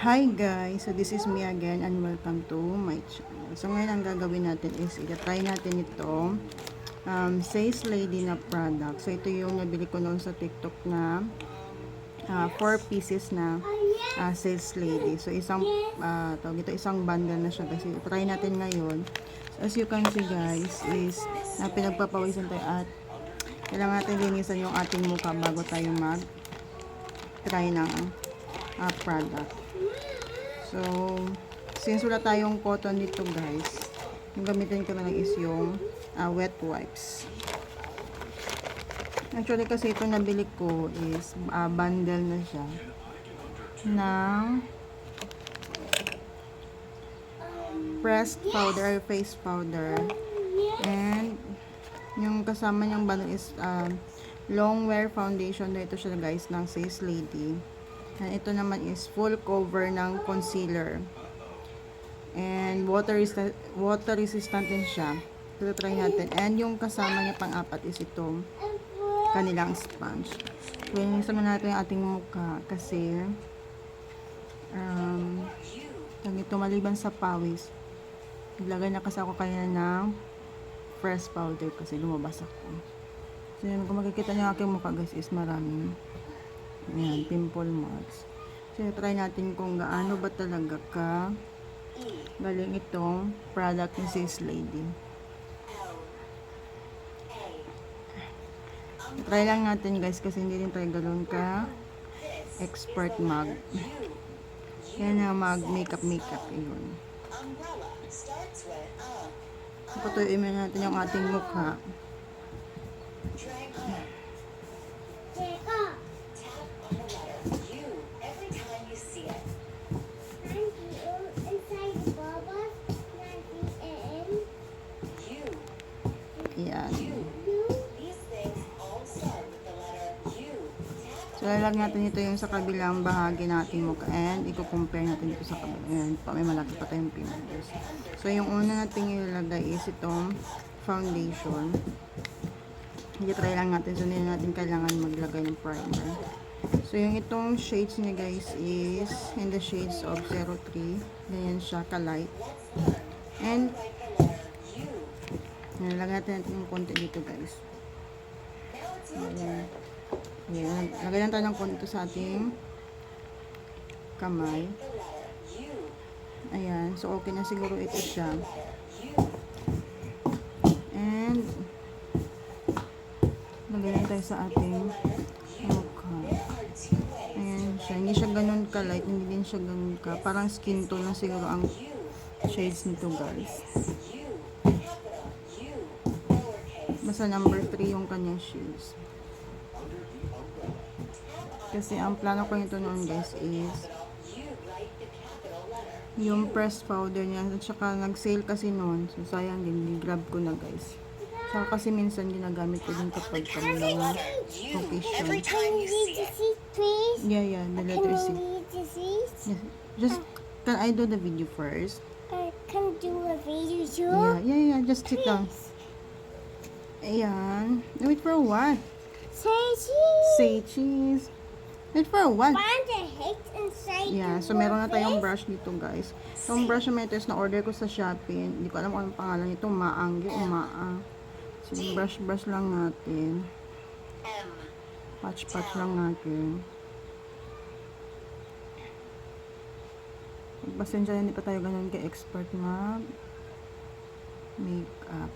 Hi guys! So this is me again and welcome to my channel. So ngayon ang gagawin natin is i-try natin ito Says Lady na product. So ito yung nabili ko noon sa TikTok na 4 pieces na Says Lady. So isang isang bundle na siya kasi try natin ngayon. So, as you can see guys is pinagpapawisan tayo at kailangan natin linisan yung ating mukha bago tayo mag try ng product. So, since wala tayong cotton dito guys, yung gamitin ko na lang is yung wet wipes. Actually kasi ito nabili ko is bundle na siya ng pressed powder, face powder, and yung kasama niyang bundle is long wear foundation na ito siya guys ng Says Lady. And ito naman is full cover ng concealer. And water resistant din siya. Ito try natin. And yung kasama niya pang-apat is itong kanilang sponge. Linisan natin yung ating mukha kasi ito maliban sa pawis. Naglagay na kasi ako kanina ng fresh powder kasi lumabas ako. So yun, kung makikita niyo aking mukha guys is maraming ayan, pimple marks. So, try natin kung gaano ba talaga ka galing itong product ni Says Lady. Try lang natin guys kasi hindi rin tayo ganoon ka expert mag yan na mag makeup yun. Patuloy natin yung ating mukha. Yan. So, lalag natin ito yung sa kabilang bahagi ng ating mukha and i-compare natin ito sa kabilang. Ayan, may malaki pa tayong pimples. So, yung una natin ilalagay is itong foundation. I-try lang natin. So, hindi natin kailangan maglagay ng primer. So, yung itong shades niya guys is in the shades of 03. Ganyan siya, ka-light. And nalagyan natin yung konti dito guys. Ayan. Ayan. Lagyan tayo ng konti sa ating kamay. Ayan. So okay na siguro ito siya. And lagyan tayo sa ating mukha. Ayan siya. Hindi siya ganun ka-light. Hindi din siya ganun ka. Parang skin tone na siguro ang shades nito guys. Basta number 3 yung kanyang shades. Kasi ang plano ko ito noon guys is yung pressed powder niya. At saka nag-sale kasi noon. So sayang din. Grab ko na guys. Saka kasi minsan ginagamit ko din kapag mga occasion. Yeah. The letter C. Yeah. Just, can I do the video first? Can do a video too? Yeah. Just sit down. Ayan. Wait for what? Say cheese. Say cheese. Wait for what? Find the hate inside. Yeah, so meron na tayong brush dito guys. Itong brush na ito is na-order ko sa Shopee. Hindi ko alam kung anong pangalan nito. Maanggi o maa. So brush lang natin. Patch lang natin. Pasensya, hindi pa tayo ganun ka-expert mag makeup.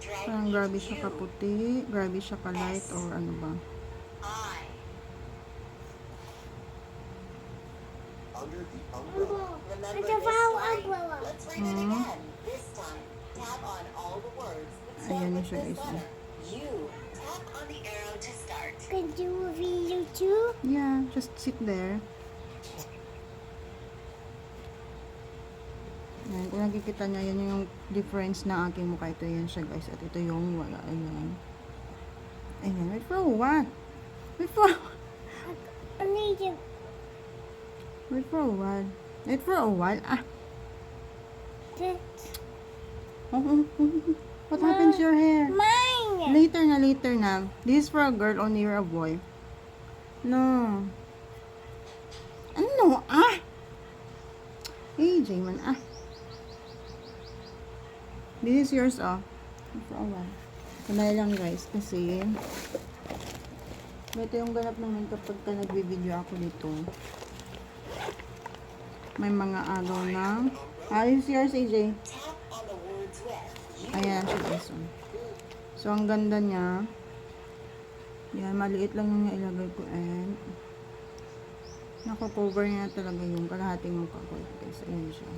Parang grabe siya kaputi, grabe siya ka-light, or ano ba? Ayan na siya guys. Can do a video too? Yeah, just sit there. Ayan, kung nakikita niya, yan yung difference na aking mukha. Ito yan siya guys. At ito yung wala. Ayan. Ayan. Wait for what? Wait for what? Wait for a while. What happened to your hair? Mine. Later na. This is for a girl, only you're a boy. No. Ano? Ah! AJ man, ah. This is yours, oh. For a while. Kamaya lang, guys, kasi ito yung ganap naman kapag ka nagbi-video ako dito. May mga agaw na. Ah, this is yours, AJ. Ayan siya, guys. Oh. So, ang ganda niya. Yan, maliit lang yung ilagay ko and nako-cover niya talaga yung kalahating mukha ko, guys. Ayan siya.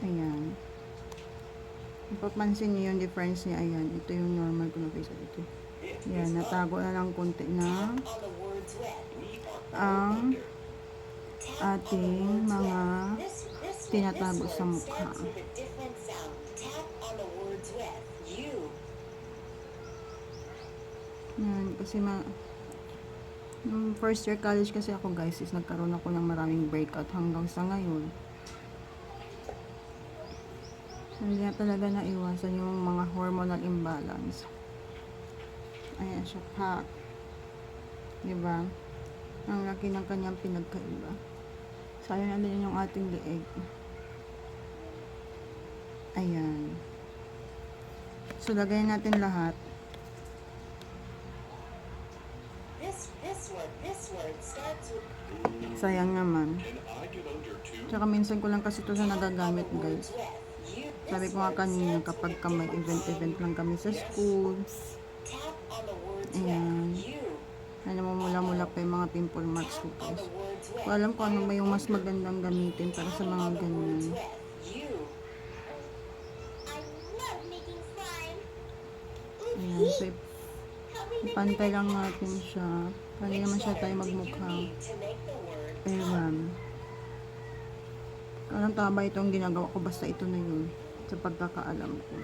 Ayan. Papansin niyo yung difference niya. Ayan, ito yung normal ko na face dito. Ayan, natago na lang konti na ang ating mga tinatago sa mukha. Yan, kasi nung first year college kasi ako, guys, is nagkaroon ako ng maraming breakout hanggang sa ngayon. Hindi na talaga naiwasan yung mga hormonal imbalance. Ayan siya, pack. Diba? Ang laki ng kanyang pinagkaiba. Sayang na din yung ating leeg. Ayan. So, lagayin natin lahat. Sayang naman. Tsaka minsan ko lang kasi ito sa nagagamit, guys. Sabi ko nga kanina, kapag ka may event lang kami sa school. Ayan. Namumula-mula pa yung mga pimple marks ko, guys. So, alam ko ano ba yung mas magandang gamitin para sa mga ganyan. Ayan. So, ipantay lang natin siya. Para naman siya tayo magmukha. Ayan. Anong tama itong ginagawa ko, basta ito na yun sa pagkakaalam ko.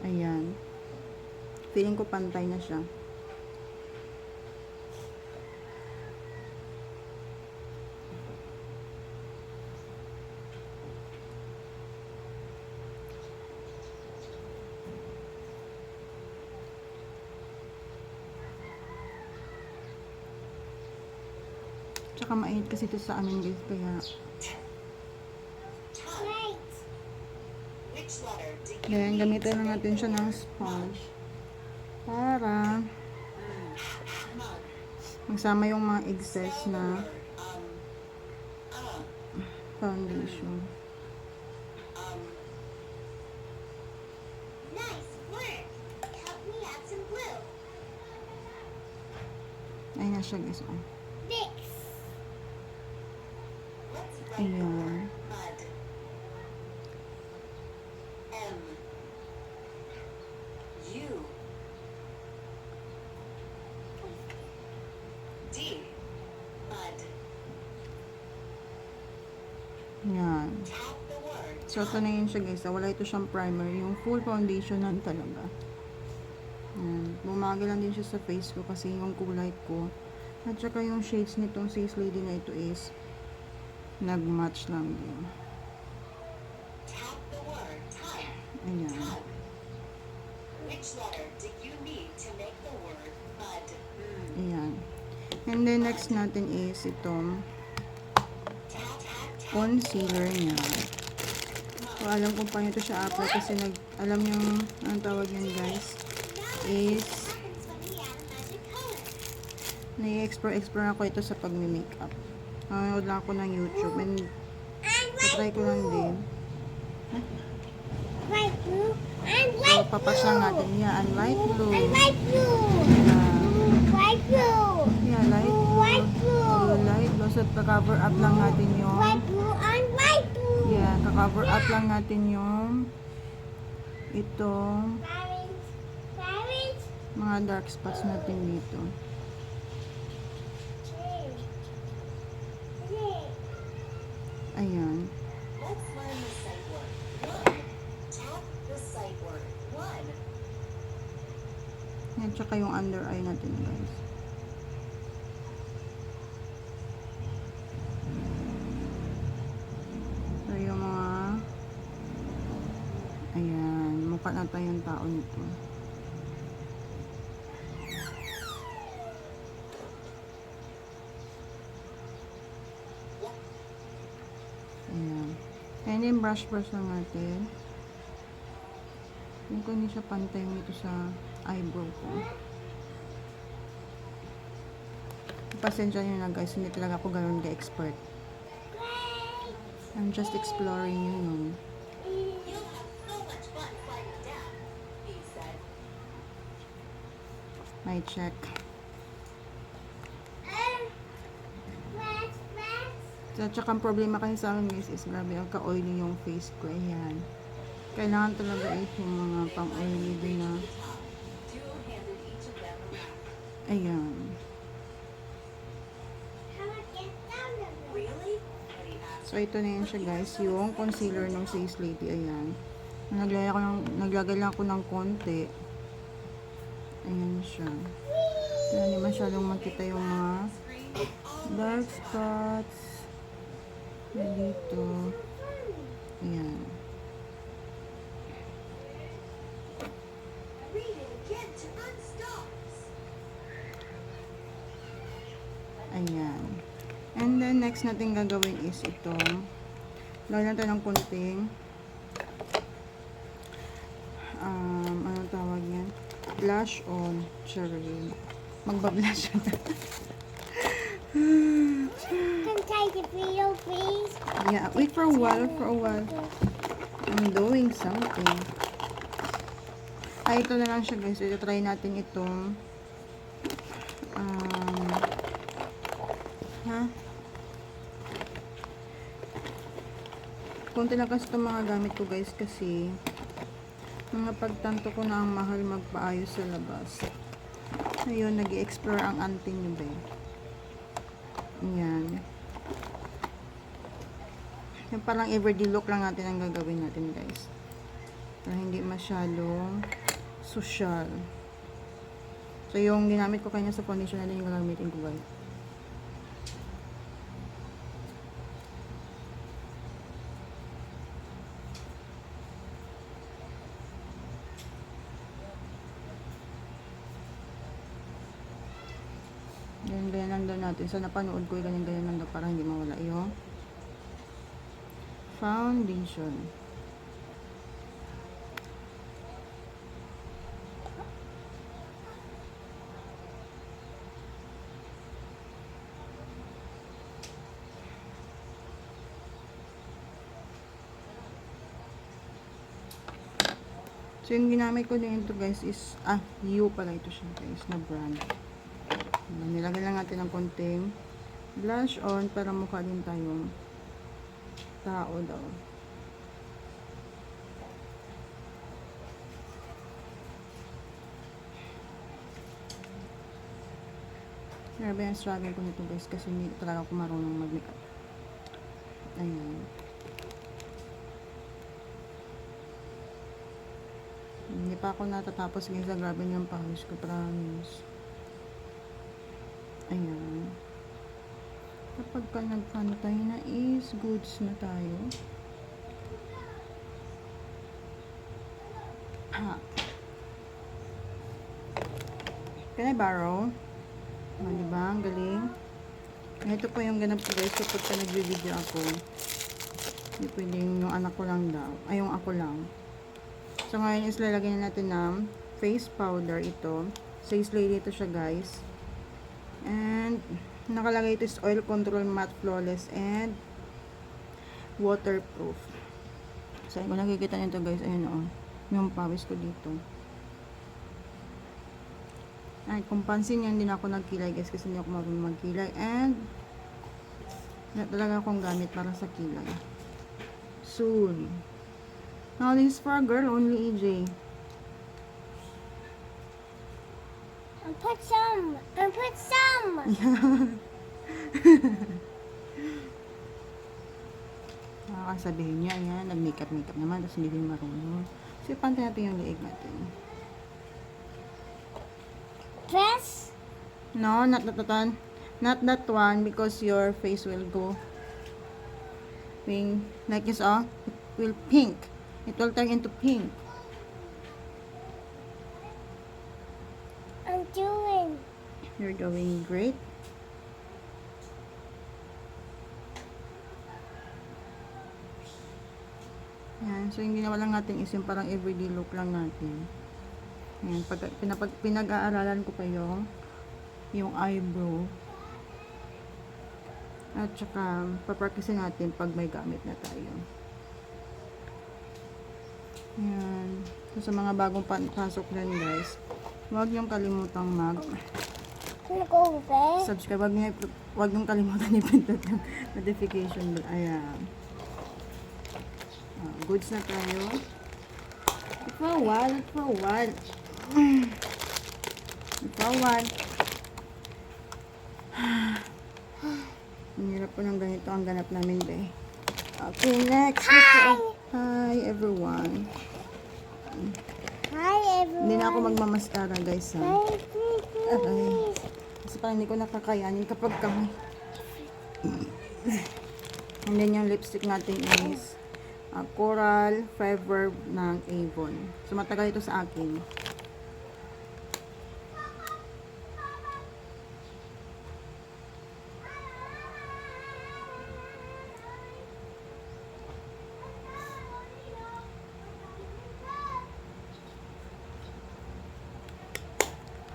Ayan. Feeling ko pantay na siya. Tsaka mainit kasi ito sa amin, guys, kaya ganyan, gamitin na natin siya ng sponge para magsama yung mga excess na foundation. Ayun na siya, guys. Oh. Ayan. Yan. So, ito na yun siya, guys. Wala ito siyang primer. Yung full foundation lang talaga. Yan. Bumagay lang din siya sa face ko kasi yung kulay ko. At saka yung shades nitong Sis Lady na ito is nag-match lang din. Ayan. Ayan. And then, next natin is itong concealer niya. So, alam kung paano ito siya apply kasi alam yung, anong tawag yan, guys, is nai-explore ako ito sa pag-makeup. Nanonood lang ako ng YouTube and try ko lang din. Light blue and So, light papas lang natin. Yan, light blue. and light blue. Yan. Light blue. Yan, light blue. Light blue. Light blue. So, cover up lang natin yung Light blue and light blue. yan, cover up lang natin yung itong Parents. mga dark spots natin dito. Ayan. Let's learn the sight word. 1. Tap the sight word. 1. Yan, tsaka yung under eye natin, guys. mukha na tayong tao nito. Ayan. And then brush lang natin. Yung kung hindi siya pantay yung ito sa eyebrow ko. Pasensya nyo na guys, hindi talaga ako ganoon ka-expert. I'm just exploring, you know. You'll have so much fun fighting Dad, he said. My check. At saka ang problema kasi sa akin guys is grabe ang ka-oily yung face ko. Ayan. Kailangan talaga yung mga pang-oily din na. Two-handed each of them around. Ayan. Really? But he asked. So ito na yun siya guys. Yung concealer ng Face Lady. Ayan. Naglagay lang ako ng konti. Ayan siya. Kaya hindi masyadong makita yung mga dark spots. Dito. Ayan. Read it again to unstop. Ayan. And then, next natin gagawin is itong lagyan natin ng kunting anong tawag yan? Blush on cherry. Magbablush na. Can take the video, please? Yeah, wait for a while, I'm doing something. Ay, ito na lang siya guys. Ito, try natin itong konti lang kasi itong mga gamit ko guys kasi mga pagtanto ko na ang mahal magpaayos sa labas. Ayun, nag-i-explore ang auntie nyo ba. Ayan. Yung parang everyday look lang natin ang gagawin natin guys. Para hindi masyadong social. So yung ginamit ko kanya sa foundation na din yung gagamitin ko guys. Ganyan lang daw natin. So, napanood ko yung ganyan lang daw para hindi mawala yung foundation. So, yung ginamit ko din ito guys is, U pala ito siya guys, na brand. Nilagay lang natin ng konting blush on para mukha din tayong tao daw. Grabe ang struggle ko nito guys kasi hindi talaga ako marunong mag-makeup. Ayan. Hindi pa ako natatapos guys sa grabe niyang pawis ko, promise. Ayan. Kapag ka nagpantay na is goods na tayo. Can I borrow? Diba? Ang galing. Ito po yung ganap ko guys kapag ka nag-video ako. Hindi pwedeng yung anak ko lang daw. Ay, yung ako lang. So ngayon is lalagyan na natin ng face powder ito. Face Lady ito siya guys. And nakalagay ito is oil control matte flawless and waterproof. So kung nakikita nito guys, ayun o, yung pawis ko dito. Ay, kung pansin nyo, hindi na ako nagkilay guys kasi hindi ako marunong magkilay. And wala talaga akong gamit para sa kilay. Soon. Now this is for a girl only, EJ. And put some. And put some. Sabihin niya, ayan, nag-makeup naman, tapos hindi din marunong. So, pantay natin yung liig natin. Dress. No, not that one. Not that one, because your face will go pink. Like this, it will pink. It will turn into pink. doing? You're doing great. Yan. So, yung ginawa lang natin is yung parang everyday look lang natin. Yan. Pinag-aaralan ko pa yung eyebrow. At saka, papracticein natin pag may gamit na tayo. Yan. So, sa mga bagong pasok rin guys, huwag niyong kalimutang Nag-over? subscribe. Huwag niyong kalimutan i-pindutin yung notification bell. Ayan. Goods na tayo. For a while. Ang hirap po ng ganito ang ganap namin, be. Okay, next. Hi, everyone. Hi, everyone. Hindi na ako magmamaskara, guys, ha. Hi, Aray. Kasi parang hindi ko nakakayanin kapag kami. And then yung lipstick natin is Coral Fiber ng Avon. So, matagal ito sa akin.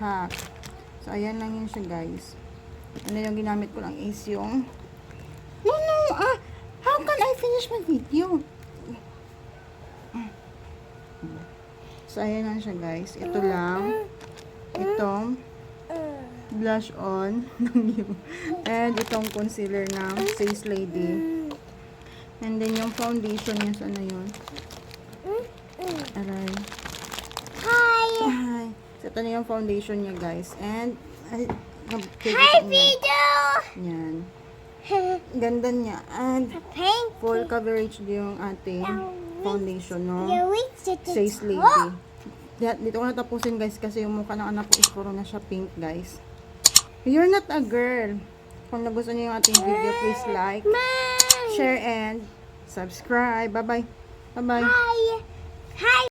Ha. So, ayan lang yun siya, guys. Ano yung ginamit ko lang is yung No, how can I finish my video? So, ayan lang siya, guys. Ito lang. Itong blush on and itong concealer ng Face Lady. And then, yung foundation niya, sana yun? Aray. Hi. Hi. So, ito na yung foundation niya, guys. And, Hi, video. yan. Ganda niya. And, Pink. full coverage yung ating foundation, no? You reached it. Face Lady. Dito ko natapusin, guys, kasi yung mukha ng anak ko is puro na siya pink, guys. You're not a girl. Kung nagustuhan niyo yung ating video, please like, share, and subscribe. Bye-bye. Bye-bye. Hi. Hi.